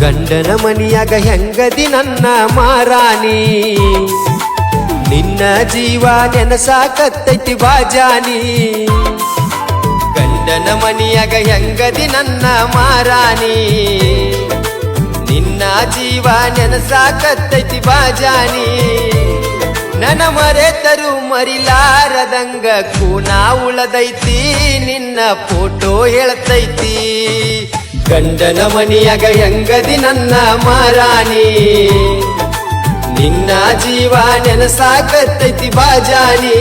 ಗಂಡನ ಮನಿಯಾಗ ಹೆಂಗದಿ ನನ್ನ ಮಾರಾಣಿ ನಿನ್ನ ಜೀವ ನೆನಸಾಕತ್ತೈತಿ ಬಾಜಾನಿ ಗಂಡನ ಮನಿಯಾಗ ಹೆಂಗದಿ ನನ್ನ ಮಾರಾಣಿ ನಿನ್ನ ಜೀವ ನೆನಸಾಕತ್ತೈತಿ ಬಾಜಾನಿ ನನ್ನ ಮರೆತರು ಮರಿಲಾರದಂಗ ಕೂನ ಉಳದೈತಿ ನಿನ್ನ ಫೋಟೋ ಹೇಳ್ತೈತಿ ಗಂಡನ ಮನಿಯಾಗ ಹೆಂಗದಿ ನನ್ನ ಮಾರಾಣಿ ನಿನ್ನ ಜೀವ ನೆನಸಾಕತ್ತೈತಿ ಬಾಜಾನಿ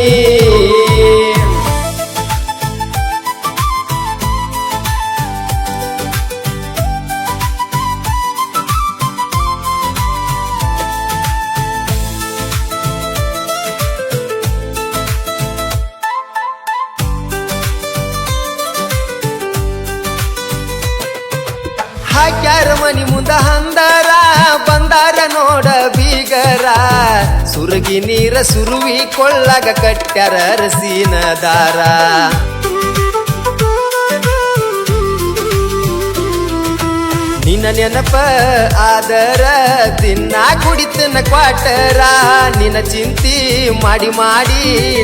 ಹಾಕ್ಯಾರ ಮನಿ ಮುಂದ ಹಂದಾರ ಬಂದಾರ ನೋಡ ಬೀಗರ ಸುರಗಿ ನೀರ ಸುರುವಿ ಕೊಳ್ಳಾಗ ಕಟ್ಟ್ಯಾರ ಅರಸಿನ ದಾರ ನಿನ್ನ ನೆನಪ ಆದರ ದಿನ ಕುಡಿತನ ಕ್ವಾಟರ ನಿನ್ನ ಚಿಂತಿ ಮಾಡಿ ಮಾಡಿ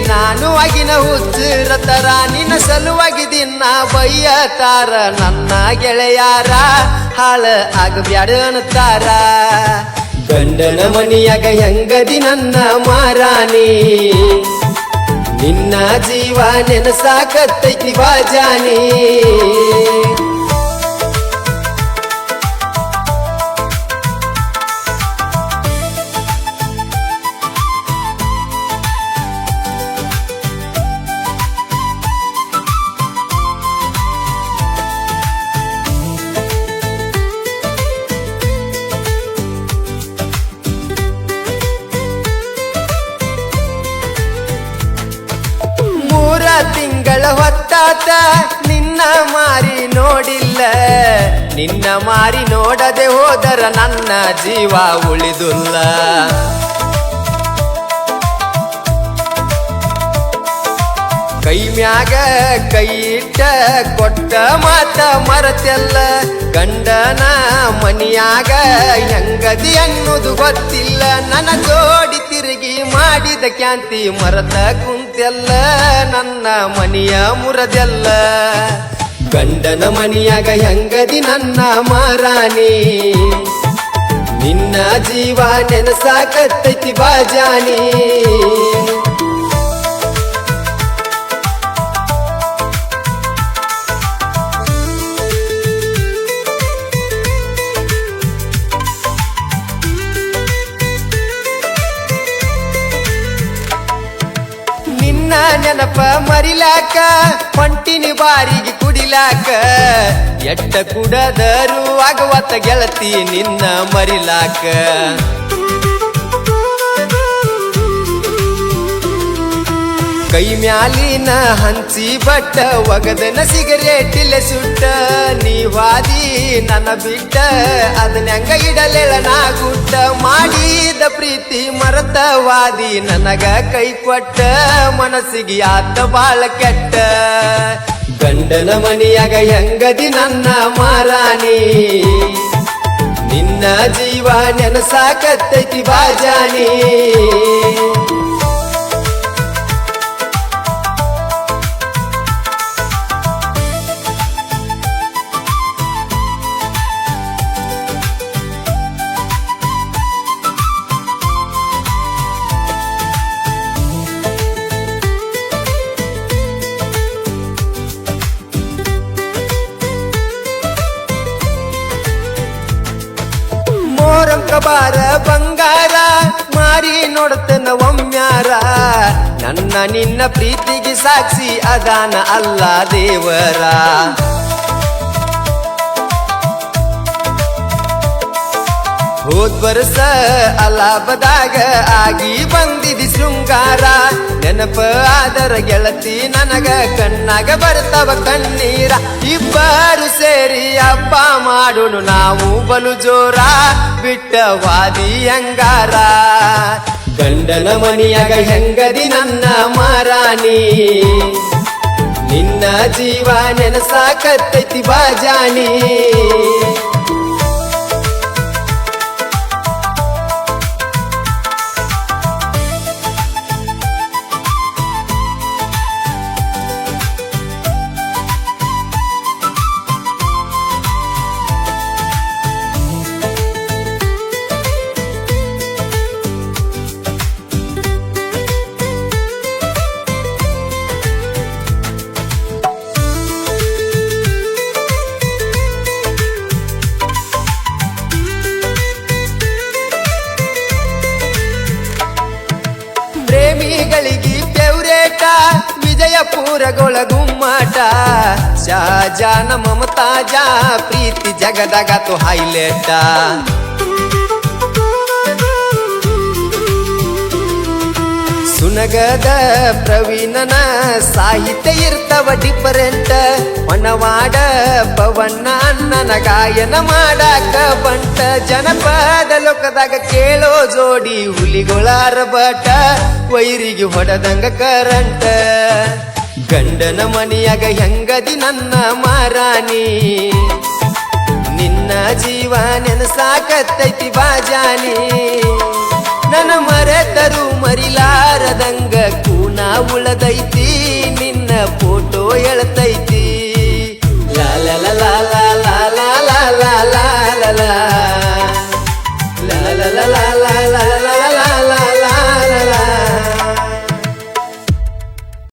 ನಾನು ಆಗಿನ ಹುಚ್ಚರತರ ನಿನ್ನ ಸಲುವಾಗಿ ದಿನ ಬೈಯತಾರ ನನ್ನ ಗೆಳೆಯಾರ ಹಾಳ ಆಗಬ್ಯಾಡ ಅನ್ನತಾರ ಗಂಡನ ಮನಿಯಾಗ ಹೆಂಗದಿ ನನ್ನ ಮಾರಾಣಿ ನಿನ್ನ ಜೀವ ನೆನಸಾಕತ್ತೈತಿ ಬಾಜಾನಿ ತಿಂಗಳ ಹೊತ್ತಾತ ನಿನ್ನ ಮಾರಿ ನೋಡಿಲ್ಲ ನಿನ್ನ ಮಾರಿ ನೋಡದೆ ಹೋದರ ನನ್ನ ಜೀವ ಉಳಿದುಲ್ಲ ಕೈ ಮ್ಯಾಗ ಕೈ ಇಟ್ಟ ಕೊಟ್ಟ ಮಾತ ಮರತೆಲ್ಲ ಗಂಡನ ಮನಿಯಾಗ ಹೆಂಗದಿ ಅನ್ನೋದು ಗೊತ್ತಿಲ್ಲ ನನ್ನ ಜೋಡಿ ತಿರುಗಿ ಮಾಡಿದ ಕ್ಯಾಂತಿ ಮರತ ಕುಂತೆಲ್ಲ ನನ್ನ ಮನಿಯ ಮುರದೆಲ್ಲ ಗಂಡನ ಮನಿಯಾಗ ಹೆಂಗದಿ ನನ್ನ ಮಾರಾಣಿ ನಿನ್ನ ಜೀವ ನೆನಸಾಕತ್ತೈತಿ ಬಾಜಾನಿ ನೆನಪ ಮರಿಲಾಕ ಹೊಂಟಿನಿ ಬಾರಿಗೆ ಕುಡಿಲಾಕ ಎಟ್ಟ ಕುಡದರು ಆಗವತ್ತ ಗೆಳತಿ ನಿನ್ನ ಮರಿಲಾಕ ಕೈ ಮ್ಯಾಲಿನ ಹಂಚಿ ಬಟ್ಟ ಒಗದನ ಸಿಗರೇಟಿಲ್ಲ ಸುಟ್ಟ ನೀವಾದಿ ನನ್ನ ಬಿಟ್ಟ ಅದನ್ನ ಹೆಂಗ ಇಡಲೇಳ ನಾ ಗುಟ್ಟ ಮಾಡಿದ ಪ್ರೀತಿ ಮರತವಾದಿ ನನಗ ಕೈ ಕೊಟ್ಟ ಮನಸ್ಸಿಗೆ ಆತ ಬಾಳ ಕೆಟ್ಟ ಗಂಡನ ಮನಿಯಾಗ ಹೆಂಗದಿ ನನ್ನ ಮಾರಾಣಿ ನಿನ್ನ ಜೀವ ನೆನಸಾಕತ್ತೈತಿ ಬಾಜಾನಿ ಬಾರ ಬಂಗಾರ ಮಾರಿ ನೋಡ್ತನ ಒಮ್ಮ್ಯಾರ ನನ್ನ ನಿನ್ನ ಪ್ರೀತಿಗೆ ಸಾಕ್ಷಿ ಅದಾನ ಅಲ್ಲ ದೇವರ ಹೋದ್ ವರ್ಷ ಅಲಾಭದಾಗ ಆಗಿ ಬಂದಿದಿ ಶೃಂಗಾರ ನೆನಪ ಆದರ ಗೆಳತಿ ನನಗ ಕಣ್ಣಾಗ ಬರ್ತಾವ ಕಣ್ಣೀರ ಇಬ್ಬರು ಸೇರಿ ಹಬ್ಬ ಮಾಡೋಣ ನಾವು ಬಲು ಜೋರ ಬಿಟ್ಟ ವಾದಿ ಅಂಗಾರ ಗಂಡನ ಮನಿಯಾಗ ಹೆಂಗದಿ ನನ್ನ ಮಾರಾಣಿ ನಿನ್ನ ಜೀವ ನೆನಸಾಕತ್ತೈತಿ ಬಾಜಾನಿ ಪೂರಗೊಳ ಗುಮ್ಮಟ ಶಾಜಾನ ಮಮತಾಜ ಪ್ರೀತಿ ಜಗದಾಗ ತು ಹೈಲೈಟ ಸುನಗದ ಪ್ರವೀಣನ ಸಾಹಿತ್ಯ ಇರ್ತವ ಡಿಫರೆಂಟ್ ಮನವಾಡ ಪವನ್ನ ಅಣ್ಣನ ಗಾಯನ ಮಾಡಾಕ ಬಂಟ ಜನಪದ ಲೋಕದಾಗ ಕೇಳೋ ಜೋಡಿ ಹುಲಿಗೊಳಾರ ಬಟ ವೈರಿಗೆ ಹೊಡೆದಂಗ ಕರಂಟ ಗಂಡನ ಮನೆಯಾಗ ಹೆಂಗದಿ ನನ್ನ ಮಾರಾಣಿ ನಿನ್ನ ಜೀವ ನೆನಸಾಕತ್ತೈತಿ ಬಾಜಾನಿ ನನ್ನ ಮರೆತರು ಮರಿಲಾರದಂಗ ಕೂನ ಉಳದೈತಿ ನಿನ್ನ ಫೋಟೋ ಎಳತೈತಿ ಲಾ ಲಾ ಲಾ ಲಾ ಲಾ ಲಾ ಲಾ ಲಾ ಲಾ ಲಾ